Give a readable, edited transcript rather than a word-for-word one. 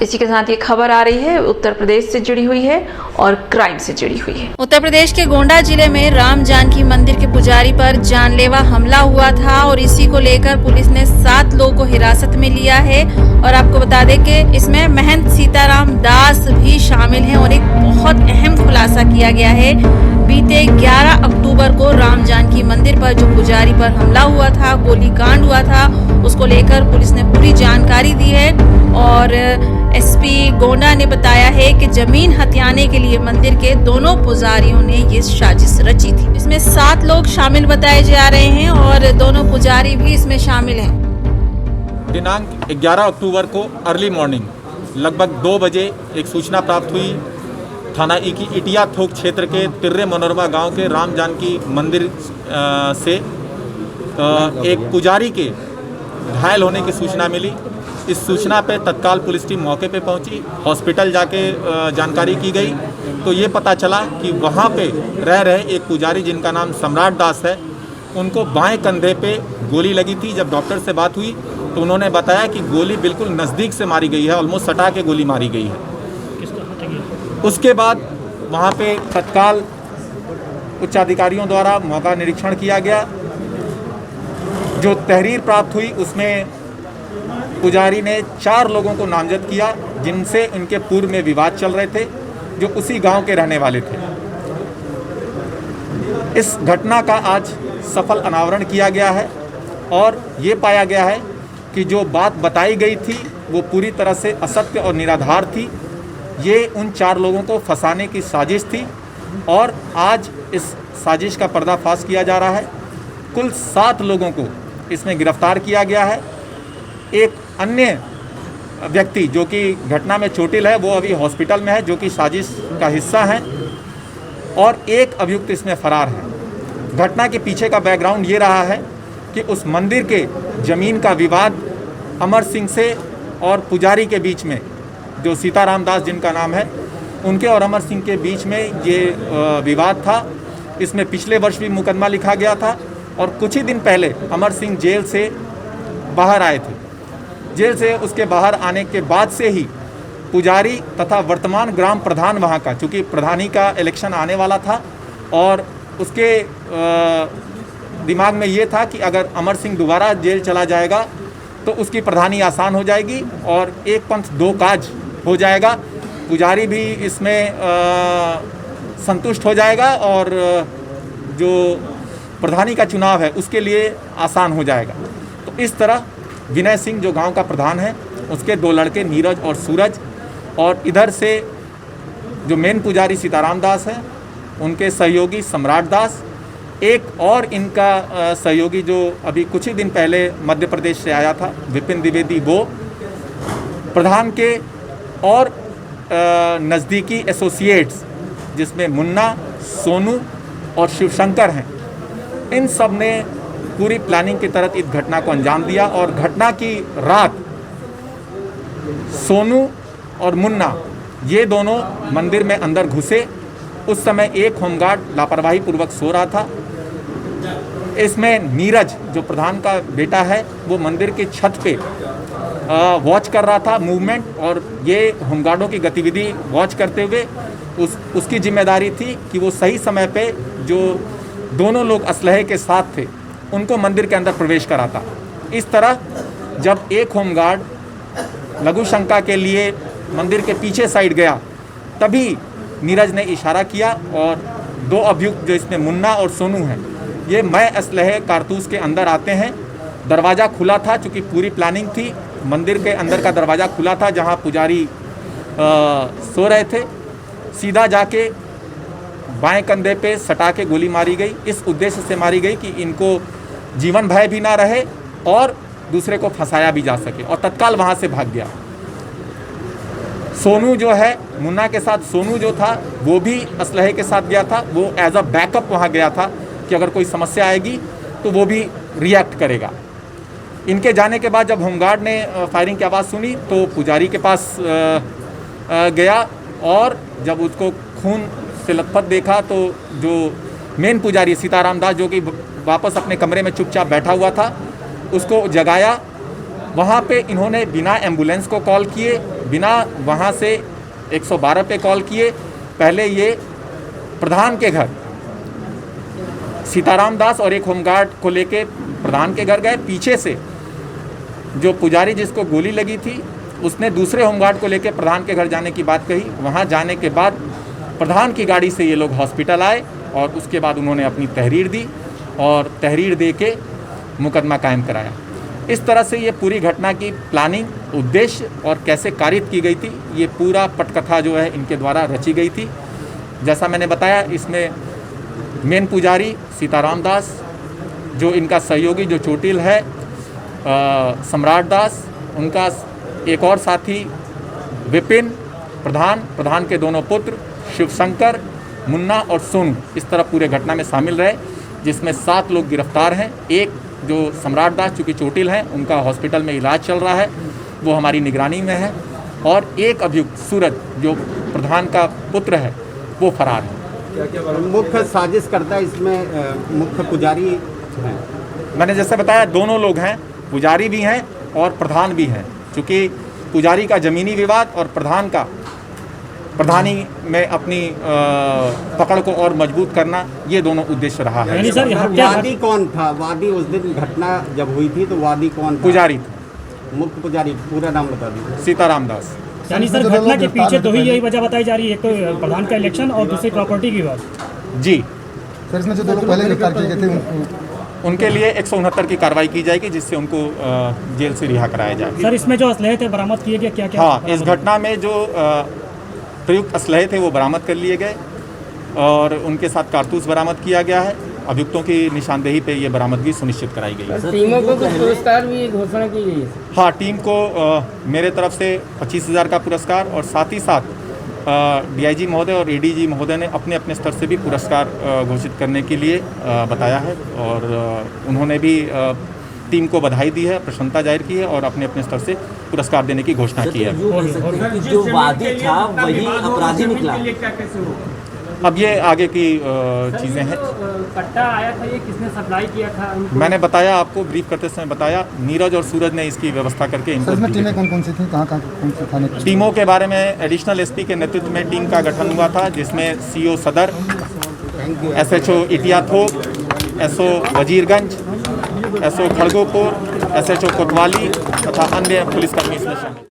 इसी के साथ ये खबर आ रही है उत्तर प्रदेश से जुड़ी हुई है और क्राइम से जुड़ी हुई है। उत्तर प्रदेश के गोंडा जिले में राम जानकी मंदिर के पुजारी पर जानलेवा हमला हुआ था और इसी को लेकर पुलिस ने 7 लोगों को हिरासत में लिया है। और आपको बता दें कि इसमें महंत सीताराम दास भी शामिल हैं और एक बहुत अहम खुलासा किया गया है। बीते 11 अक्टूबर को राम जानकी मंदिर पर जो पुजारी पर हमला हुआ था, गोलीकांड हुआ था, उसको लेकर पुलिस ने पूरी जानकारी दी है। और एसपी गोंडा ने बताया है कि जमीन हथियाने के लिए मंदिर के दोनों पुजारियों ने ये साजिश रची थी। इसमें 7 लोग शामिल बताए जा रहे हैं और दोनों पुजारी भी इसमें शामिल हैं। दिनांक 11 अक्टूबर को अर्ली मॉर्निंग लगभग 2 बजे एक सूचना प्राप्त हुई थाना इटिया थोक क्षेत्र के तिर्रे मनोरमा गांव के राम जानकी मंदिर से एक पुजारी के घायल होने की सूचना मिली। इस सूचना पे तत्काल पुलिस टीम मौके पे पहुंची, हॉस्पिटल जाके जानकारी की गई तो ये पता चला कि वहाँ पे रह रहे एक पुजारी जिनका नाम सम्राट दास है, उनको बाएं कंधे पे गोली लगी थी। जब डॉक्टर से बात हुई तो उन्होंने बताया कि गोली बिल्कुल नज़दीक से मारी गई है, ऑलमोस्ट सटा के गोली मारी गई है। उसके बाद वहाँ पे तत्काल उच्च अधिकारियों द्वारा मौका निरीक्षण किया गया। जो तहरीर प्राप्त हुई उसमें पुजारी ने 4 लोगों को नामजद किया जिनसे उनके पूर्व में विवाद चल रहे थे, जो उसी गांव के रहने वाले थे। इस घटना का आज सफल अनावरण किया गया है और ये पाया गया है कि जो बात बताई गई थी वो पूरी तरह से असत्य और निराधार थी। ये उन 4 लोगों को फंसाने की साजिश थी और आज इस साजिश का पर्दाफाश किया जा रहा है। कुल 7 लोगों को इसमें गिरफ्तार किया गया है। एक अन्य व्यक्ति जो कि घटना में चोटिल है वो अभी हॉस्पिटल में है, जो कि साजिश का हिस्सा है, और एक अभियुक्त इसमें फरार है। घटना के पीछे का बैकग्राउंड ये रहा है कि उस मंदिर के ज़मीन का विवाद अमर सिंह से और पुजारी के बीच में, जो सीताराम दास जिनका नाम है, उनके और अमर सिंह के बीच में ये विवाद था। इसमें पिछले वर्ष भी मुकदमा लिखा गया था और कुछ ही दिन पहले अमर सिंह जेल से बाहर आए थे। जेल से उसके बाहर आने के बाद से ही पुजारी तथा वर्तमान ग्राम प्रधान वहाँ का, चूँकि प्रधानी का इलेक्शन आने वाला था और उसके दिमाग में ये था कि अगर अमर सिंह दोबारा जेल चला जाएगा तो उसकी प्रधानी आसान हो जाएगी और एक पंथ दो काज हो जाएगा। पुजारी भी इसमें संतुष्ट हो जाएगा और जो प्रधानी का चुनाव है उसके लिए आसान हो जाएगा। तो इस तरह विनय सिंह जो गांव का प्रधान है, उसके 2 लड़के नीरज और सूरज, और इधर से जो मेन पुजारी सीताराम दास है, उनके सहयोगी सम्राट दास, एक और इनका सहयोगी जो अभी कुछ ही दिन पहले मध्य प्रदेश से आया था, विपिन द्विवेदी, वो प्रधान के और नज़दीकी एसोसिएट्स जिसमें मुन्ना, सोनू और शिवशंकर हैं, इन सब ने पूरी प्लानिंग के तहत इस घटना को अंजाम दिया। और घटना की रात सोनू और मुन्ना ये दोनों मंदिर में अंदर घुसे। उस समय एक होमगार्ड लापरवाही पूर्वक सो रहा था। इसमें नीरज जो प्रधान का बेटा है वो मंदिर की छत पे वॉच कर रहा था मूवमेंट, और ये होमगार्डों की गतिविधि वॉच करते हुए उसकी जिम्मेदारी थी कि वो सही समय पे जो दोनों लोग असलहे के साथ थे उनको मंदिर के अंदर प्रवेश कराता। इस तरह जब एक होमगार्ड लघु शंका के लिए मंदिर के पीछे साइड गया, तभी नीरज ने इशारा किया और 2 अभियुक्त जो इसमें मुन्ना और सोनू हैं, ये मैं असलहे कारतूस के अंदर आते हैं। दरवाज़ा खुला था, चूँकि पूरी प्लानिंग थी। मंदिर के अंदर का दरवाज़ा खुला था जहाँ पुजारी सो रहे थे। सीधा जाके बाएं कंधे पे सटा के गोली मारी गई। इस उद्देश्य से मारी गई कि इनको जीवन भय भी ना रहे और दूसरे को फंसाया भी जा सके, और तत्काल वहाँ से भाग गया। सोनू जो है, मुन्ना के साथ सोनू जो था वो भी असलहे के साथ गया था। वो एज अ बैकअप वहाँ गया था कि अगर कोई समस्या आएगी तो वो भी रिएक्ट करेगा। इनके जाने के बाद जब होमगार्ड ने फायरिंग की आवाज़ सुनी तो पुजारी के पास गया, और जब उसको खून से लथपथ देखा तो जो मेन पुजारी सीताराम दास, जो कि वापस अपने कमरे में चुपचाप बैठा हुआ था, उसको जगाया वहाँ पे इन्होंने बिना एम्बुलेंस को कॉल किए, बिना वहाँ से 112 पे कॉल किए, पहले ये प्रधान के घर सीताराम दास और एक होमगार्ड को लेके प्रधान के घर गए। पीछे से जो पुजारी जिसको गोली लगी थी उसने दूसरे होमगार्ड को लेके प्रधान के घर जाने की बात कही। वहाँ जाने के बाद प्रधान की गाड़ी से ये लोग हॉस्पिटल आए और उसके बाद उन्होंने अपनी तहरीर दी और तहरीर दे के मुकदमा कायम कराया। इस तरह से ये पूरी घटना की प्लानिंग, उद्देश्य और कैसे कारित की गई थी, ये पूरा पटकथा जो है इनके द्वारा रची गई थी। जैसा मैंने बताया, इसमें मेन पुजारी सीताराम दास, जो इनका सहयोगी जो चोटिल है सम्राट दास, उनका एक और साथी विपिन, प्रधान के दोनों पुत्र शिवशंकर, मुन्ना और सोनू, इस तरह पूरे घटना में शामिल रहे, जिसमें 7 लोग गिरफ्तार हैं। एक जो सम्राट दास चूँकि चोटिल हैं, उनका हॉस्पिटल में इलाज चल रहा है, वो हमारी निगरानी में है, और एक अभियुक्त सूरज जो प्रधान का पुत्र है वो फरार है। मुख्य साजिश करता है इसमें मुख्य पुजारी हैं। मैंने जैसे बताया, दोनों लोग हैं, पुजारी भी हैं और प्रधान भी हैं। चूँकि पुजारी का ज़मीनी विवाद और प्रधान का प्रधानी में अपनी पकड़ को और मजबूत करना, ये दोनों उद्देश्य रहा है। वादी कौन था? वादी उस दिन घटना जब हुई थी तो वादी कौन था? पुजारी था। मुख्य पुजारी, पूरा नाम बता दीजिए। सीताराम दास। यानी सर घटना के पीछे तो ही यही वजह बताई जा रही है, एक तो प्रधान का इलेक्शन और दूसरी प्रॉपर्टी की बात। जी सर, इसमें जो 2 लोग पहले गिरफ्तार किए गए थे उनके लिए 169 की कार्रवाई की जाएगी, जिससे उनको जेल से रिहा कराया जाएगा। सर, इसमें जो असलहे थे बरामद किए गए, क्या क्या? हाँ, इस घटना में जो प्रयुक्त असलहे थे वो बरामद कर लिए गए और उनके साथ कारतूस बरामद किया गया है। अभियुक्तों की निशानदेही पे ये बरामदगी सुनिश्चित कराई गई है। टीमों को कुछ पुरस्कार भी घोषणा की गई है? हाँ, टीम को मेरे तरफ से 25,000 का पुरस्कार और साथ ही साथ डीआईजी महोदय और एडीजी महोदय ने अपने अपने स्तर से भी पुरस्कार घोषित करने के लिए बताया है और उन्होंने भी टीम को बधाई दी है, प्रसन्नता जाहिर की है और अपने अपने स्तर से पुरस्कार देने की घोषणा की है। जो वादी था वही अपराधी निकला। अब ये आगे की चीज़ें हैं। पट्टा आया था, ये किसने सप्लाई किया था? मैंने बताया, आपको ब्रीफ करते समय बताया, नीरज और सूरज ने इसकी व्यवस्था करके इनको सर, इसमें टीमें कौन कौन सी थी, कहाँ कौन से थाने की? टीमों के बारे में एडिशनल एसपी के नेतृत्व में टीम का गठन हुआ था, जिसमें CO Sadar, SHO Itiathok, SO Wazirganj, SO Khargupur, SHO Kotwali तथा अन्य पुलिसकर्मी इसमें शामिल।